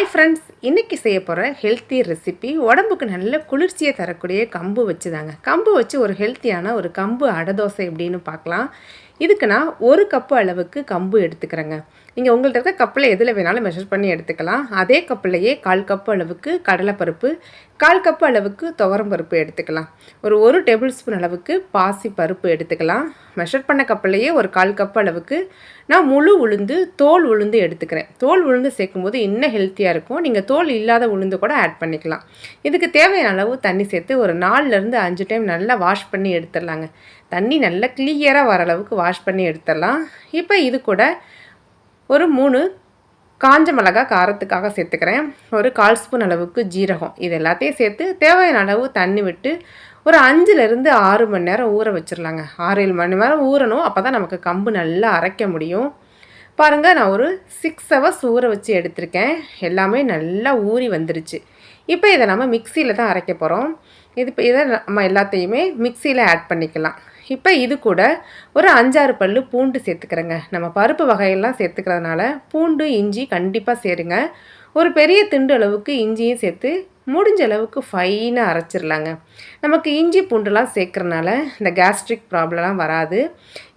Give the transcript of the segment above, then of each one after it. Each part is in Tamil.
ஹாய் ஃப்ரெண்ட்ஸ், இன்றைக்கி செய்ய போகிற ஹெல்த்தி ரெசிபி உடம்புக்கு நல்ல குளிர்ச்சியை தரக்கூடிய கம்பு வச்சு தாங்க. கம்பு வச்சு ஒரு ஹெல்த்தியான ஒரு கம்பு அடை தோசை எப்படின்னு பார்க்கலாம். இதுக்கு நான் 1 கப்பு அளவுக்கு கம்பு எடுத்துக்கிறேங்க. நீங்கள் உங்கள்கிட்ட இருக்க கப்பில் எதில் வேணாலும் மெஷர் பண்ணி எடுத்துக்கலாம். அதே கப்புலையே 1/4 கப்பு அளவுக்கு கடலைப்பருப்பு, 1/4 கப்பு அளவுக்கு துவரம்பருப்பு எடுத்துக்கலாம். ஒரு டேபிள் ஸ்பூன் அளவுக்கு பாசி பருப்பு எடுத்துக்கலாம். மெஷர் பண்ண கப்பிலையே ஒரு 1/4 கப்பு அளவுக்கு நான் முழு உளுந்து, தோல் உளுந்து எடுத்துக்கிறேன். தோல் உளுந்து சேர்க்கும்போது இன்னும் ஹெல்த்தியாக இருக்கும். நீங்கள் தோல் இல்லாத உளுந்து கூட ஆட் பண்ணிக்கலாம். இதுக்கு தேவையான அளவு தண்ணி சேர்த்து ஒரு 4லேருந்து 5 டைம் நல்லா வாஷ் பண்ணி எடுத்துடலாங்க. தண்ணி நல்லா கிளியராக வர அளவுக்கு வாஷ் பண்ணி எடுத்துடலாம். இப்போ இது கூட ஒரு 3 காஞ்ச மிளகாய் காரத்துக்காக சேர்த்துக்கிறேன். ஒரு 1/4 ஸ்பூன் அளவுக்கு ஜீரகம். இது எல்லாத்தையும் சேர்த்து தேவையான அளவு தண்ணி விட்டு ஒரு 5லேருந்து 6 மணி நேரம் ஊற வச்சிடலாங்க. 6-7 மணி நேரம் ஊறணும். அப்போ தான் நமக்கு கம்பு நல்லா அரைக்க முடியும். பாருங்கள், நான் ஒரு 6 ஹவர்ஸ் ஊற வச்சு எடுத்திருக்கேன். எல்லாமே நல்லா ஊறி வந்துருச்சு. இப்போ இதை நம்ம மிக்சியில் தான் அரைக்க போகிறோம். இதை நம்ம எல்லாத்தையுமே மிக்சியில் ஆட் பண்ணிக்கலாம். இப்போ இது கூட ஒரு 5-6 பல் பூண்டு சேர்த்துக்கிறேங்க. நம்ம பருப்பு வகையெல்லாம் சேர்த்துக்கிறதுனால பூண்டு, இஞ்சி கண்டிப்பாக சேருங்க. ஒரு பெரிய திண்டு அளவுக்கு இஞ்சியும் சேர்த்து முடிஞ்ச அளவுக்கு ஃபைனாக அரைச்சிடலாங்க. நமக்கு இஞ்சி பூண்டுலாம் சேர்க்குறனால இந்த கேஸ்ட்ரிக் ப்ராப்ளம்லாம் வராது.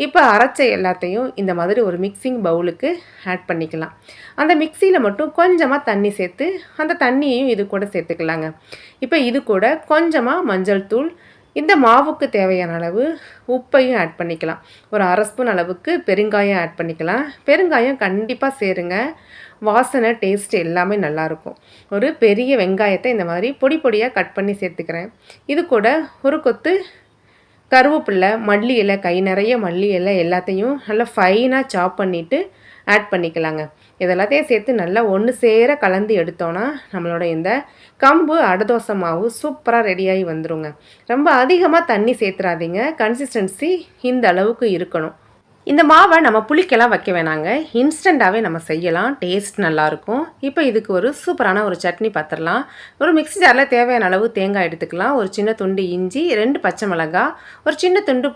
இப்போ அரைச்ச எல்லாத்தையும் இந்த மாதிரி ஒரு மிக்சிங் பவுலுக்கு ஆட் பண்ணிக்கலாம். அந்த மிக்சியில் மட்டும் கொஞ்சமாக தண்ணி சேர்த்து அந்த தண்ணியையும் இது கூட சேர்த்துக்கலாங்க. இப்போ இது கூட கொஞ்சமாக மஞ்சள் தூள், இந்த மாவுக்கு தேவையான அளவு உப்பையும் ஆட் பண்ணிக்கலாம். ஒரு 1/2 ஸ்பூன் அளவுக்கு பெருங்காயம் ஆட் பண்ணிக்கலாம். பெருங்காயம் கண்டிப்பாக சேருங்க. வாசனை, டேஸ்ட் எல்லாமே நல்லாயிருக்கும். ஒரு பெரிய வெங்காயத்தை இந்த மாதிரி பொடி பொடியாக கட் பண்ணி சேர்த்துக்கிறேன். இது கூட ஒரு கொத்து கருவேப்பிலை, மல்லி இலை, கை நிறைய மல்லி இலை எல்லாத்தையும் நல்லா ஃபைனாக சாப் பண்ணிவிட்டு ஆட் பண்ணிக்கலாங்க. இதெல்லாத்தையும் சேர்த்து நல்லா ஒன்று சேர கலந்து எடுத்தோன்னா நம்மளோட இந்த கம்பு அடை தோசை மாவு சூப்பராக ரெடியாகி வந்துடுங்க. ரொம்ப அதிகமாக தண்ணி சேர்த்துறாதீங்க. கன்சிஸ்டன்சி இந்த அளவுக்கு இருக்கணும். இந்த மாவை நம்ம புளிக்கெல்லாம் வைக்க வேணாங்க. இன்ஸ்டண்ட்டாகவே நம்ம செய்யலாம். டேஸ்ட் நல்லாயிருக்கும். இப்போ இதுக்கு ஒரு சூப்பரான ஒரு சட்னி பார்த்துடலாம். ஒரு மிக்ஸி ஜாரில் தேவையான அளவு தேங்காய் எடுத்துக்கலாம். ஒரு சின்ன துண்டு இஞ்சி, 2 பச்சை மிளகாய், ஒரு சின்ன துண்டு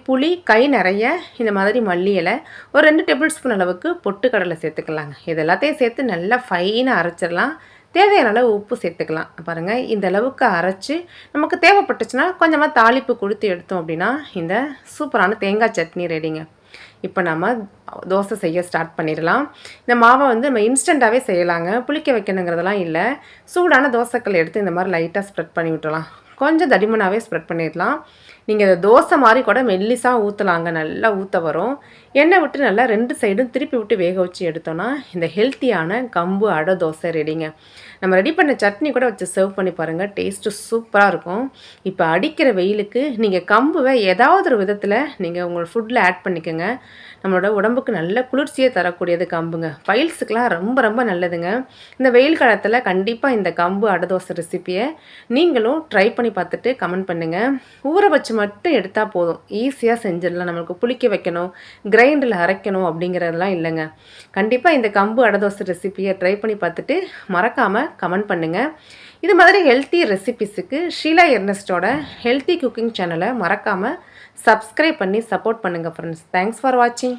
புளி, கை நிறைய இந்த மாதிரி மல்லி இலை, ஒரு 2 டேபிள் ஸ்பூன் அளவுக்கு பொட்டுக்கடலை சேர்த்துக்கலாங்க. இது எல்லாத்தையும் சேர்த்து நல்லா ஃபைனாக அரைச்சிடலாம். தேவையான அளவு உப்பு சேர்த்துக்கலாம். பாருங்கள், இந்த அளவுக்கு அரைச்சி நமக்கு தேவைப்பட்டுச்சுன்னா கொஞ்சமாக தாளிப்பு கொடுத்து எடுத்தோம் அப்படின்னா இந்த சூப்பரான தேங்காய் சட்னி ரெடிங்க. இப்போ நம்ம தோசை செய்ய ஸ்டார்ட் பண்ணிடலாம். இந்த மாவை நம்ம இன்ஸ்டண்ட்டாகவே செய்யலாங்க. புளிக்க வைக்கணுங்கிறதெல்லாம் இல்லை. சூடான தோசைக்கல் எடுத்து இந்த மாதிரி லைட்டாக ஸ்ப்ரெட் பண்ணி விட்டுலாம். கொஞ்சம் தடிமனாகவே ஸ்ப்ரெட் பண்ணிடலாம். நீங்கள் இதை தோசை மாதிரி கூட மெல்லிசாக ஊற்றலாங்க. நல்லா ஊற்ற வரும். எண்ணெய் விட்டு நல்லா 2 சைடும் திருப்பி விட்டு வேக வச்சு எடுத்தோன்னா இந்த ஹெல்த்தியான கம்பு அடை தோசை ரெடிங்க. நம்ம ரெடி பண்ண சட்னி கூட வச்சு சர்வ் பண்ணி பாருங்கள். டேஸ்ட்டு சூப்பராக இருக்கும். இப்போ அடிக்கிற வெயிலுக்கு நீங்கள் கம்புவை ஏதாவது ஒரு விதத்தில் நீங்கள் உங்கள் ஃபுட்டில் ஆட் பண்ணிக்கோங்க. நம்மளோட உடம்புக்கு நல்ல குளிர்ச்சியை தரக்கூடியது கம்புங்க. பைல்ஸுக்கெலாம் ரொம்ப ரொம்ப நல்லதுங்க. இந்த வெயில் காலத்தில் கண்டிப்பாக இந்த கம்பு அடை தோசை ரெசிப்பியை நீங்களும் ட்ரை பண்ணி பார்த்துட்டு கமெண்ட் பண்ணுங்கள். ஊற வச்சு மட்டும் எடுத்தால் போதும். ஈஸியாக செஞ்சிடலாம். நம்மளுக்கு புளிக்க வைக்கணும், கிரைண்டரில் அரைக்கணும் அப்படிங்கிறதெல்லாம் இல்லைங்க. கண்டிப்பாக இந்த கம்பு அடை தோசை ரெசிப்பியை ட்ரை பண்ணி பார்த்துட்டு மறக்காமல் கமெண்ட் பண்ணுங்கள். இது மாதிரி ஹெல்த்தி ரெசிபிஸுக்கு ஷீலா எர்னஸ்டோட ஹெல்த்தி குக்கிங் சேனலை மறக்காமல் சப்ஸ்கிரைப் பண்ணி சப்போர்ட் பண்ணுங்கள் ஃப்ரெண்ட்ஸ். தேங்க்ஸ் ஃபார் வாட்சிங்.